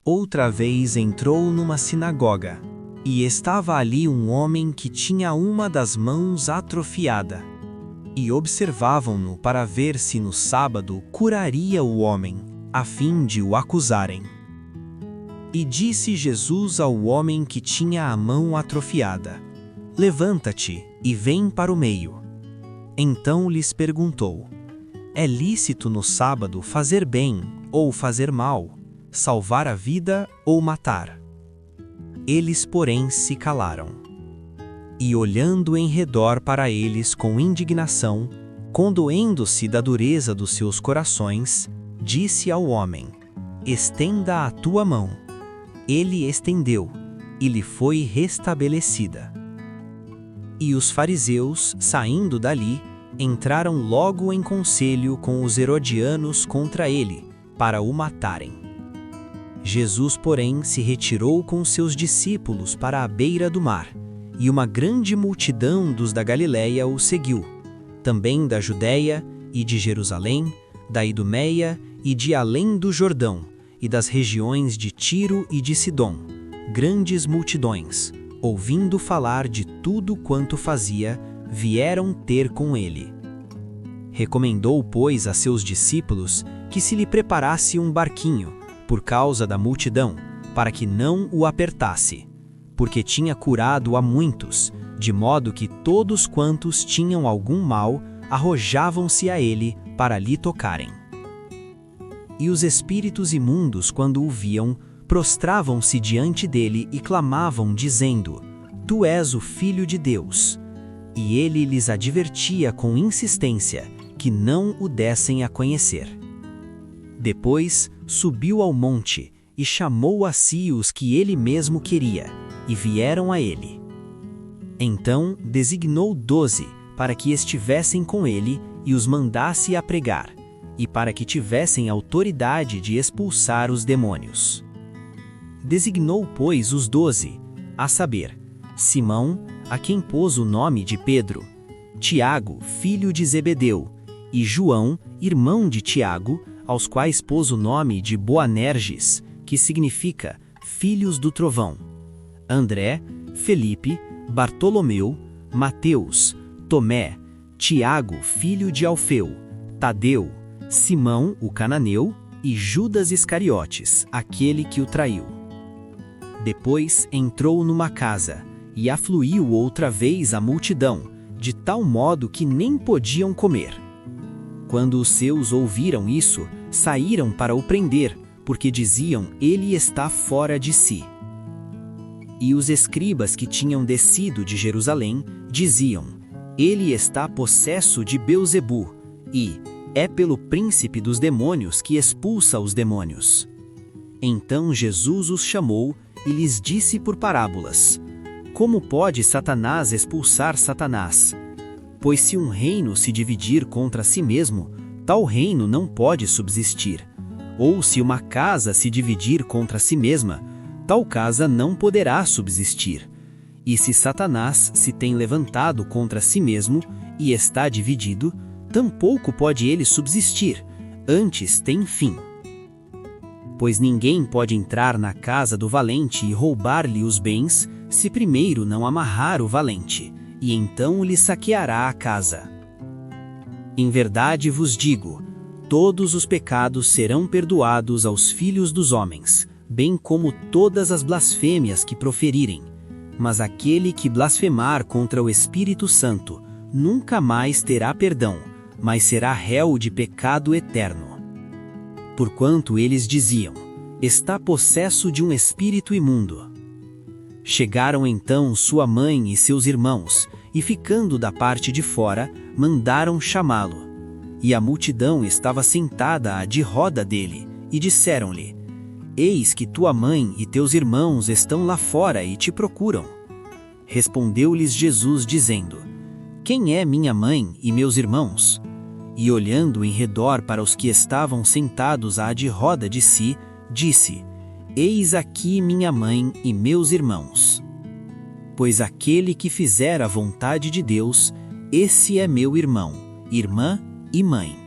Outra vez entrou numa sinagoga, e estava ali um homem que tinha uma das mãos atrofiada. E observavam-no para ver se no sábado curaria o homem, a fim de o acusarem. E disse Jesus ao homem que tinha a mão atrofiada: Levanta-te e vem para o meio. Então lhes perguntou: É lícito no sábado fazer bem ou fazer mal, salvar a vida ou matar? Eles, porém, se calaram. E olhando em redor para eles com indignação, condoendo-se da dureza dos seus corações, disse ao homem: Estenda a tua mão. Ele estendeu, e lhe foi restabelecida. E os fariseus, saindo dali, entraram logo em conselho com os herodianos contra ele, para o matarem. Jesus, porém, se retirou com seus discípulos para a beira do mar, e uma grande multidão dos da Galileia o seguiu, também da Judéia e de Jerusalém, da Idumeia e de além do Jordão, e das regiões de Tiro e de Sidom, grandes multidões, ouvindo falar de tudo quanto fazia, vieram ter com ele. Recomendou, pois, a seus discípulos que se lhe preparasse um barquinho, por causa da multidão, para que não o apertasse, porque tinha curado a muitos, de modo que todos quantos tinham algum mal arrojavam-se a ele para lhe tocarem. E os espíritos imundos, quando o viam, prostravam-se diante dele e clamavam, dizendo: Tu és o Filho de Deus. E ele lhes advertia com insistência que não o dessem a conhecer. Depois subiu ao monte e chamou a si os que ele mesmo queria, e vieram a ele. Então designou 12 para que estivessem com ele e os mandasse a pregar, e para que tivessem autoridade de expulsar os demônios. Designou, pois, os 12, a saber, Simão, a quem pôs o nome de Pedro, Tiago, filho de Zebedeu, e João, irmão de Tiago, aos quais pôs o nome de Boanerges, que significa filhos do trovão, André, Felipe, Bartolomeu, Mateus, Tomé, Tiago, filho de Alfeu, Tadeu, Simão, o cananeu, e Judas Iscariotes, aquele que o traiu. Depois entrou numa casa, e afluiu outra vez a multidão, de tal modo que nem podiam comer. Quando os seus ouviram isso, saíram para o prender, porque diziam: Ele está fora de si. E os escribas que tinham descido de Jerusalém diziam: Ele está possesso de Beelzebu, e é pelo príncipe dos demônios que expulsa os demônios. Então Jesus os chamou e lhes disse por parábolas: Como pode Satanás expulsar Satanás? Pois se um reino se dividir contra si mesmo, tal reino não pode subsistir. Ou se uma casa se dividir contra si mesma, tal casa não poderá subsistir. E se Satanás se tem levantado contra si mesmo e está dividido, tampouco pode ele subsistir, antes tem fim. Pois ninguém pode entrar na casa do valente e roubar-lhe os bens, se primeiro não amarrar o valente, e então lhe saqueará a casa. Em verdade vos digo, todos os pecados serão perdoados aos filhos dos homens, bem como todas as blasfêmias que proferirem. Mas aquele que blasfemar contra o Espírito Santo nunca mais terá perdão, mas será réu de pecado eterno. Porquanto eles diziam: Está possesso de um espírito imundo. Chegaram então sua mãe e seus irmãos, e ficando da parte de fora, mandaram chamá-lo. E a multidão estava sentada de roda dele, e disseram-lhe: Eis que tua mãe e teus irmãos estão lá fora e te procuram. Respondeu-lhes Jesus dizendo: Quem é minha mãe e meus irmãos? E olhando em redor para os que estavam sentados de roda de si, disse: Eis aqui minha mãe e meus irmãos. Pois aquele que fizer a vontade de Deus, esse é meu irmão, irmã e mãe.